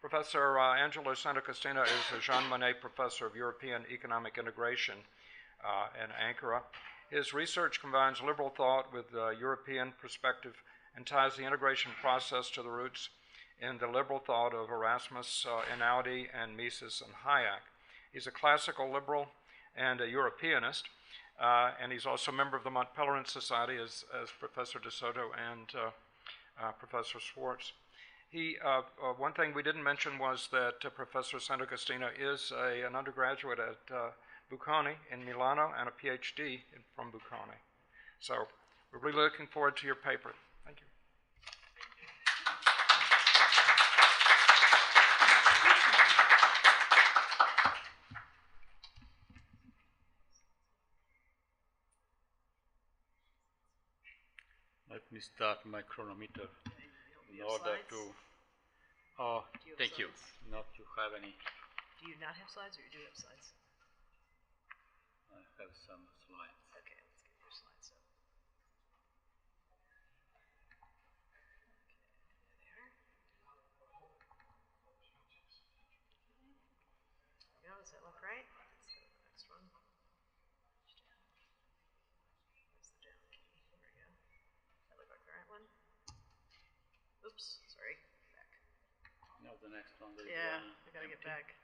Professor Angelo Santagostino is a Jean Monnet Professor of European Economic Integration in Ankara. His research combines liberal thought with European perspective and ties the integration process to the roots in the liberal thought of Erasmus, Einaudi, and Mises and Hayek. He's a classical liberal and a Europeanist, and he's also a member of the Mont Pelerin Society as Professor De Soto and Professor Schwartz. One thing we didn't mention was that Professor Santagostino is an undergraduate at Bocconi in Milano and a PhD from Bocconi. So we're really looking forward to your paper. Thank you. Let me start my chronometer in order to. Oh, thank you. Not to have any. Do you not have slides, or you do have slides? I have some slides. Okay, let's get your slides up. Okay, there. There we go. Does that look right? Let's go to the next one. Where's the down key? There we go. Does that look like the right one? Oops, sorry. No, the next one. Yeah, we gotta get back.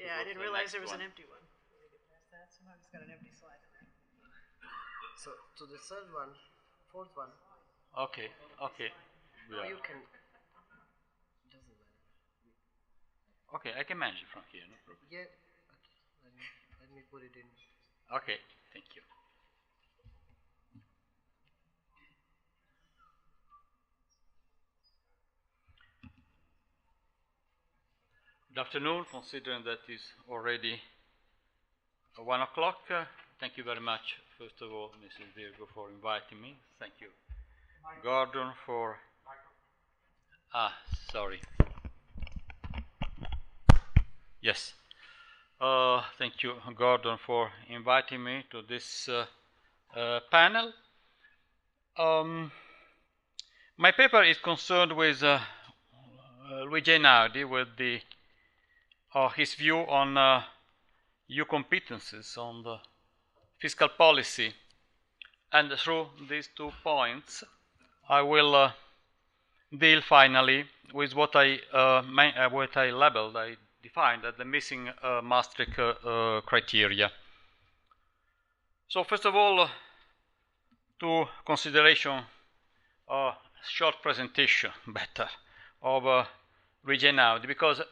Yeah, I didn't realize there was an empty one. Can we get past that? Somehow it's got an empty slide in there. So, to the third one, fourth one. Okay. Yeah. You can. Doesn't matter. Okay, I can manage it from here, no problem. Yeah. Okay. Let me put it in. Okay, thank you. Good afternoon, considering that it's already 1 o'clock. Thank you very much, first of all, Mrs. Virgo, for inviting me. Thank you, Gordon, for... sorry. Yes. Thank you, Gordon, for inviting me to this panel. My paper is concerned with Luigi Einaudi, with his view on EU competencies, on the fiscal policy. And through these 2 points, I will deal finally with what I labeled, I defined as the missing Maastricht criteria. So first of all, to consideration, a short presentation, better, of Luigi Einaudi, because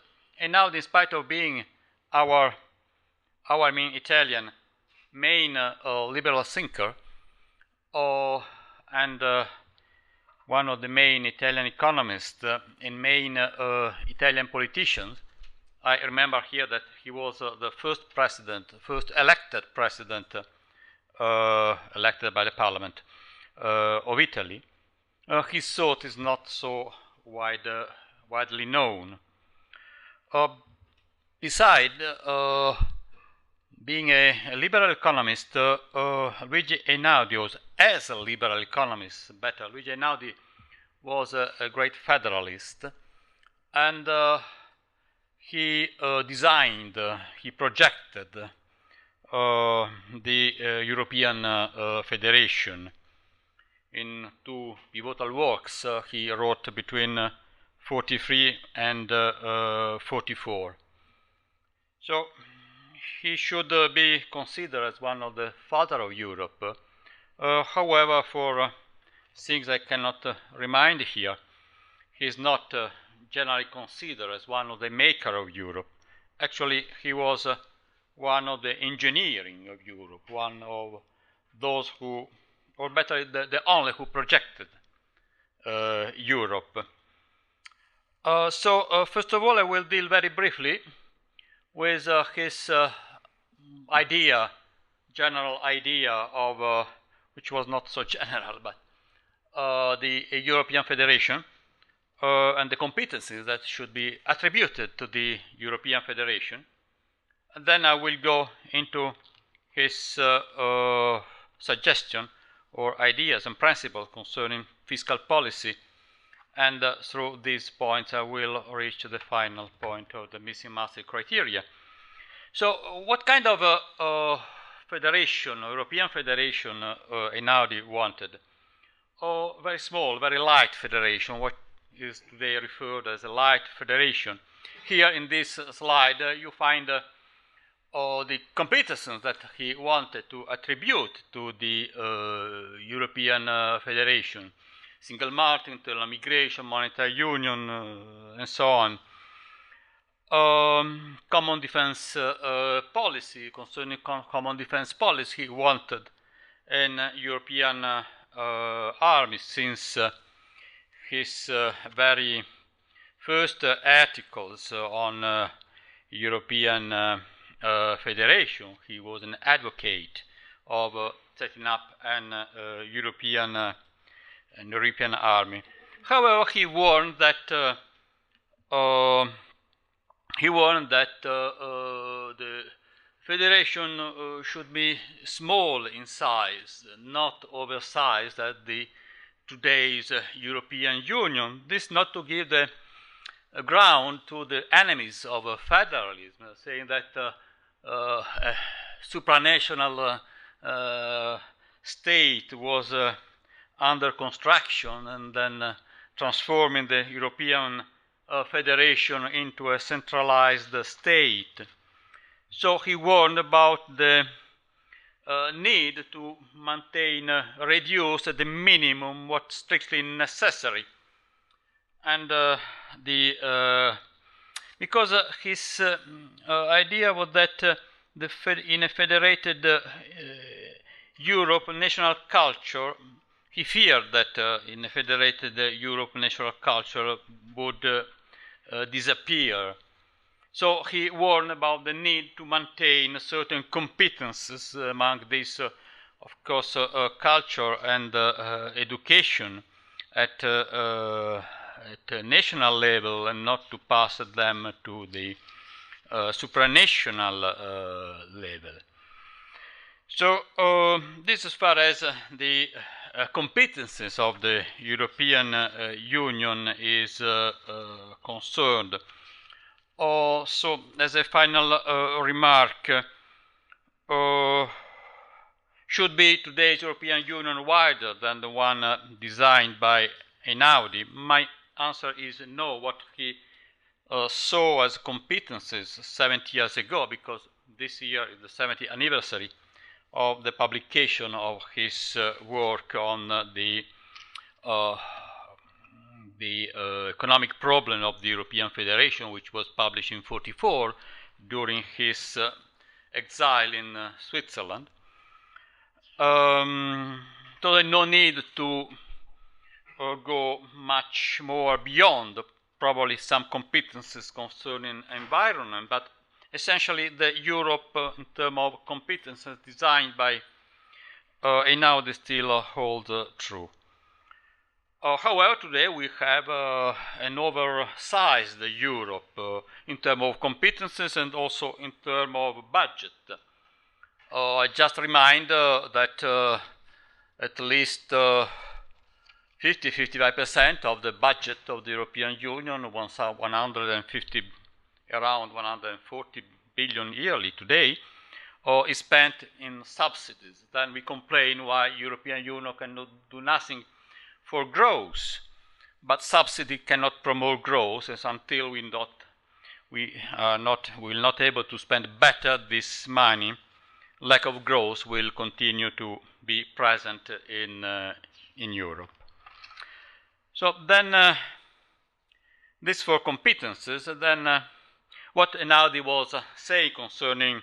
Einaudi, in spite of being our Italian main liberal thinker, and one of the main Italian economists and main Italian politicians, I remember here that he was the first elected president, elected by the parliament of Italy. His thought is not so widely known. Besides being a liberal economist, Luigi Einaudi was, as a liberal economist, Luigi Einaudi was a great federalist, and he designed, he projected the European Federation. In 2 pivotal works he wrote between 43 and 44. So he should be considered as one of the father of Europe. However, for things I cannot remind here, he is not generally considered as one of the maker of Europe. Actually, he was one of the engineering of Europe, one of those who, or better, the only who projected Europe. So first of all, I will deal very briefly with his general idea of, which was not so general, but the European Federation and the competencies that should be attributed to the European Federation. And then I will go into his suggestion or ideas and principles concerning fiscal policy and through these points I will reach the final point of the missing Maastricht criteria. So what kind of federation, European federation, Einaudi wanted? Very small, very light federation, what is today referred as a light federation. Here in this slide you find the competences that he wanted to attribute to the European Federation. Single market, internal migration, monetary union, and so on. Common defense policy, concerning common defense policy, he wanted an European army, since his very first articles on European Federation, he was an advocate of setting up an European army. However, he warned that the federation should be small in size, not oversized as the today's European Union. This not to give the ground to the enemies of federalism, saying that a supranational state was under construction, and then transforming the European Federation into a centralized state. So he warned about the need to maintain, reduce at the minimum what's strictly necessary. And because his idea was that in a federated Europe, national culture, he feared that in a federated Europe, national culture would disappear. So he warned about the need to maintain certain competences, among these, of course, culture and education at national level, and not to pass them to the supranational level. So this as far as the competences of the European Union is concerned. So as a final remark, should be today's European Union wider than the one designed by Einaudi? My answer is no. What he saw as competences 70 years ago, because this year is the 70th anniversary of the publication of his work on the economic problem of the European Federation, which was published in 1944 during his exile in Switzerland. So there's no need to go much more beyond probably some competences concerning environment, but essentially the Europe in terms of competences designed by Einaudi still hold true. However, today we have an oversized Europe in terms of competences and also in terms of budget. I just remind that at least 50-55% of the budget of the European Union, around 140 billion yearly today, is spent in subsidies. Then we complain why European Union cannot do nothing for growth, but subsidy cannot promote growth, as until we will not able to spend better this money, lack of growth will continue to be present in Europe. So then this for competences. Then what Einaudi was saying concerning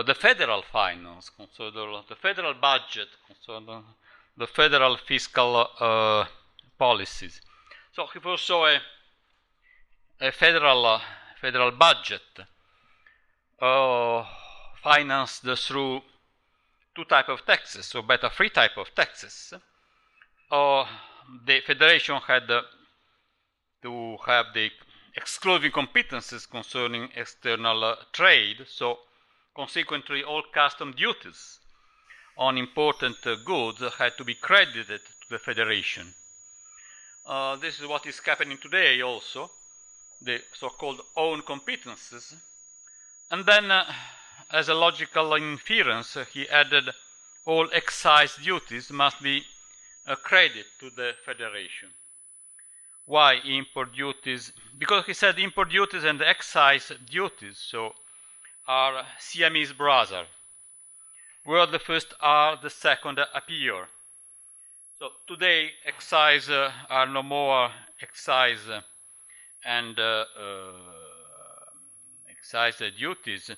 the federal finance, concerning the federal budget, concerning the federal fiscal policies. So he foresaw a federal budget financed through two types of taxes, so better three types of taxes. The federation had to have the exclusive competences concerning external trade, so consequently all custom duties on important goods had to be credited to the federation. This is what is happening today also, the so-called own competencies. And then, as a logical inference, he added all excise duties must be a credit to the federation. Why import duties? Because he said import duties and excise duties so are Siamese brothers. Where the first are, the second appear. So today excise are no more excise and excise duties,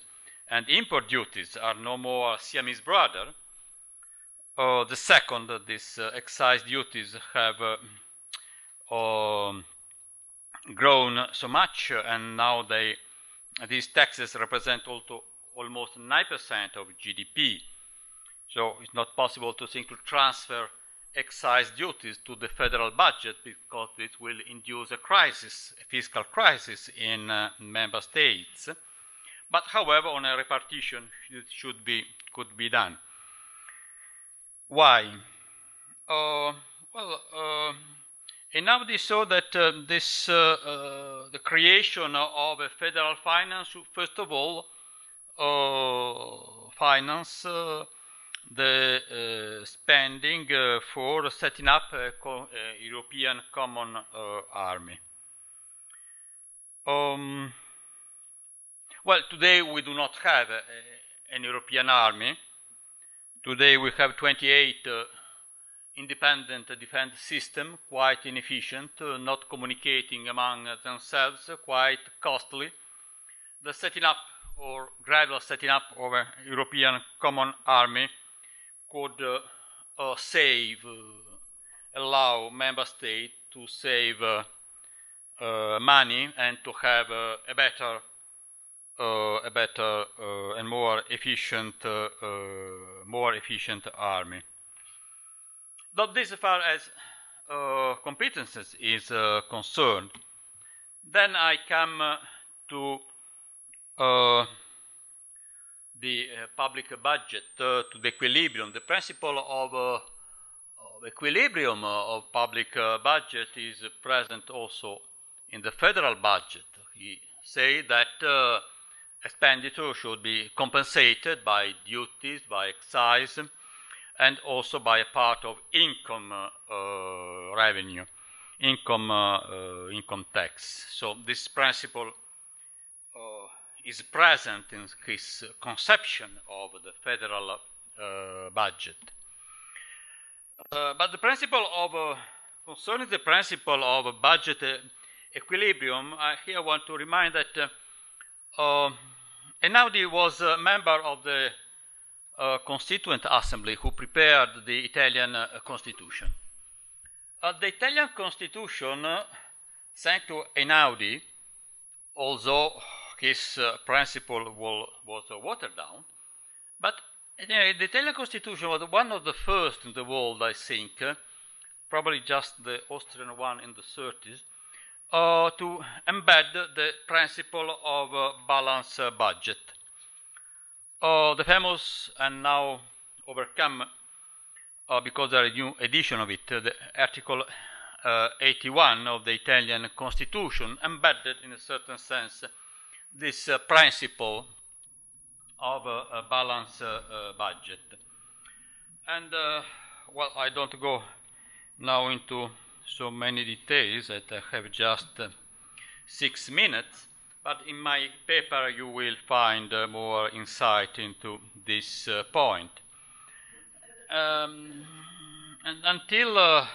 and import duties are no more Siamese brother. The second, these excise duties have grown so much, and now these taxes represent also almost 9% of GDP. So it's not possible to think to transfer excise duties to the federal budget because this will induce a crisis, a fiscal crisis in member states. But however, on a repartition, it could be done. Why? Einaudi saw that the creation of a federal finance should first of all finance the spending for setting up a European common army. Well, today we do not have an European army. Today we have 28 independent defense systems, quite inefficient, not communicating among themselves, quite costly. The setting up or gradual setting up of a European common army could allow member states to save money and to have a better and more efficient army. But this, as far as competences is concerned, then I come to the public budget, to the equilibrium. The principle of equilibrium of public budget is present also in the federal budget. He say that expenditure should be compensated by duties, by excise, and also by a part of income revenue, income tax. So this principle is present in his conception of the federal budget. But the principle of, concerning the principle of budget equilibrium, I here want to remind that Einaudi was a member of the Constituent Assembly who prepared the Italian Constitution. The Italian Constitution, thanks to Einaudi, although his principle was watered down, but the Italian Constitution was one of the first in the world, I think, probably just the Austrian one in the 30s, to embed the principle of balanced budget. The famous, and now overcome because there is a new edition of it, the Article 81 of the Italian Constitution embedded in a certain sense this principle of a balanced budget. And well, I don't go now into so many details that I have just 6 minutes, but in my paper you will find more insight into this point. And until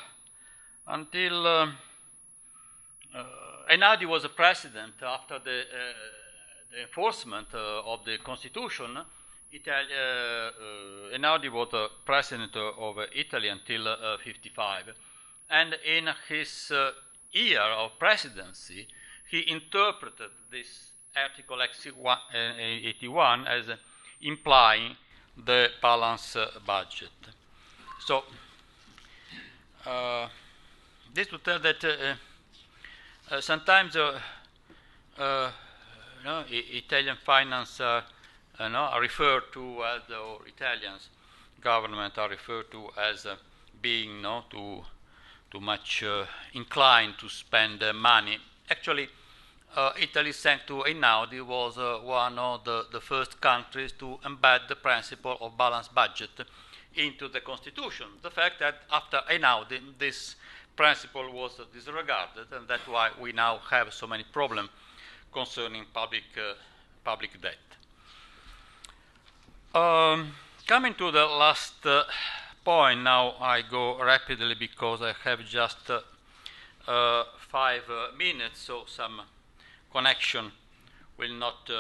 Einaudi was a president after the enforcement of the Constitution, Einaudi was the president of Italy until 1955. And in his year of presidency, he interpreted this Article 81 as implying the balanced budget. So, this to tell that sometimes Italian finance are referred to as, or Italians government are referred to as being to inclined to spend money. Actually, Italy, thanks to Einaudi, was one of the first countries to embed the principle of balanced budget into the constitution. The fact that after Einaudi, this principle was disregarded, and that's why we now have so many problems concerning public debt. Coming to the last point, now I go rapidly because I have just 5 minutes, so some connection will not,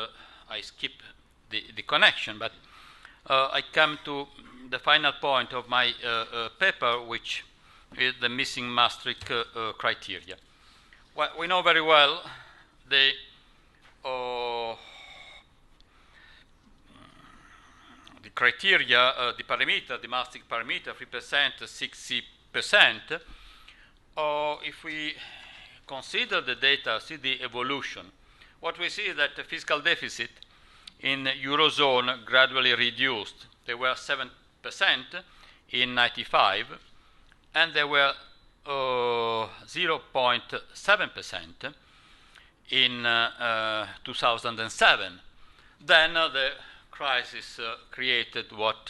I skip the connection, but I come to the final point of my paper, which is the missing Maastricht criteria. Well, we know very well the criteria, the parameter, the Maastricht parameter, 3%, 60%. If we consider the data, see the evolution, what we see is that the fiscal deficit in Eurozone gradually reduced. They were 7% in 95, and they were 0.7% in 2007. Then the crisis created what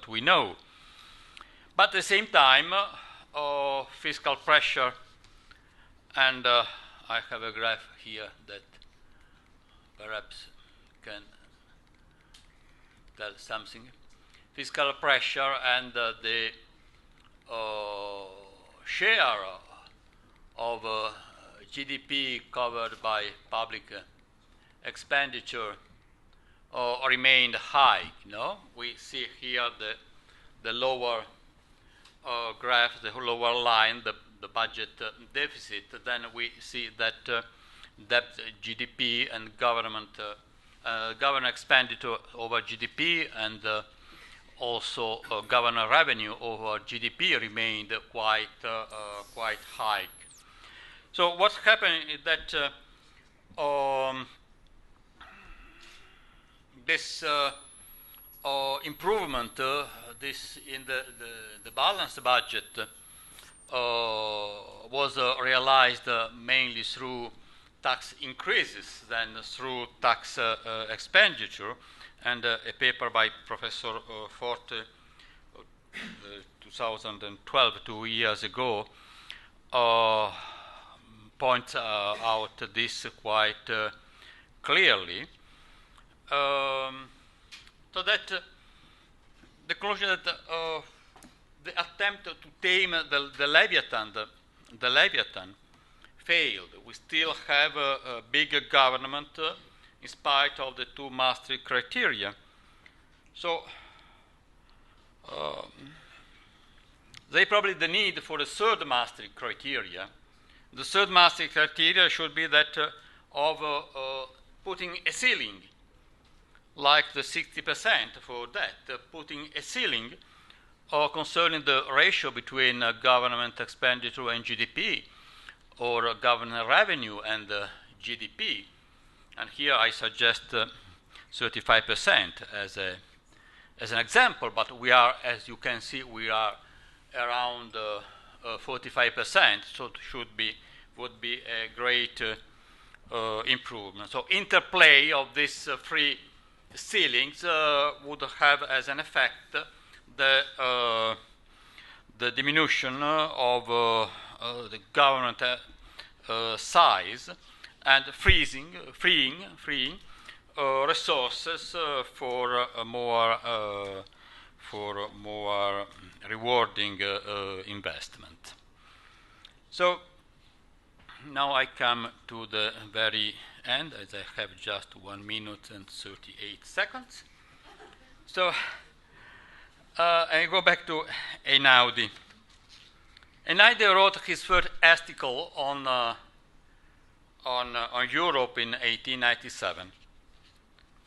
we know. But at the same time, fiscal pressure, and I have a graph here that perhaps can tell something. Fiscal pressure and the share of GDP covered by public expenditure remained high. We see here the lower graph, the lower line, the budget deficit. Then we see that debt, GDP, and government expenditure over GDP, and also government revenue over GDP remained quite high. So what's happening is that this improvement, this in the balanced budget, was realized mainly through tax increases than through tax expenditure. And a paper by Professor Forte, 2012, 2 years ago, points out this quite clearly. So that the conclusion that the attempt to tame the Leviathan failed. We still have a bigger government in spite of the 2 Maastricht criteria. So they probably the need for the 3rd Maastricht criteria. The 3rd Maastricht criteria should be that of putting a ceiling, like the 60% for debt, putting a ceiling concerning the ratio between government expenditure and GDP, or government revenue and GDP. And here I suggest 35% as an example, but we are, as you can see, we are around 45%, so it would be a great improvement. So interplay of these 3 ceilings would have as an effect the diminution of the government size, and freeing resources for more rewarding investment. So now I come to the very end, as I have just 1 minute and 38 seconds. So I go back to Einaudi. Einaudi wrote his first article on Europe in 1897,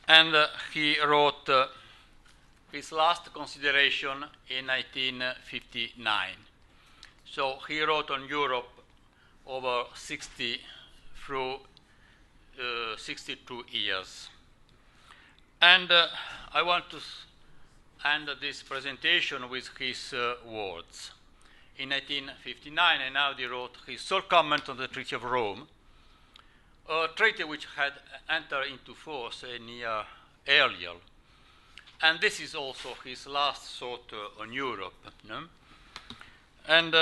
and he wrote his last consideration in 1959. So he wrote on Europe over 62 years. And I want to end this presentation with his words. in 1859, Einaudi wrote his sole comment on the Treaty of Rome, a treaty which had entered into force a year earlier. And this is also his last thought on Europe. No? And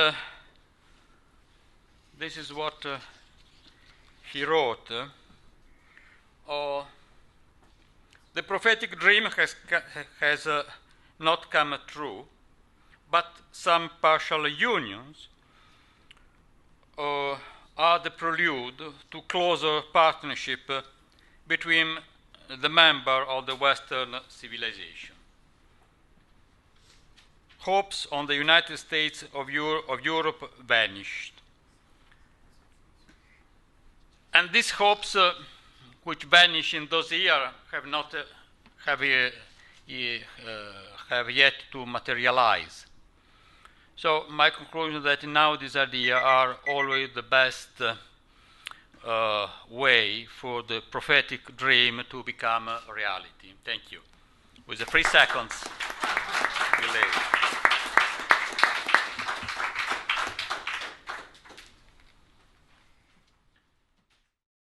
this is what he wrote. The prophetic dream has not come true, but some partial unions are the prelude to closer partnership between the members of the Western civilization. Hopes on the United States of Europe vanished. And these hopes which vanished in those years have yet to materialize. So my conclusion is that now these ideas are always the best way for the prophetic dream to become a reality. Thank you. With the 3 seconds.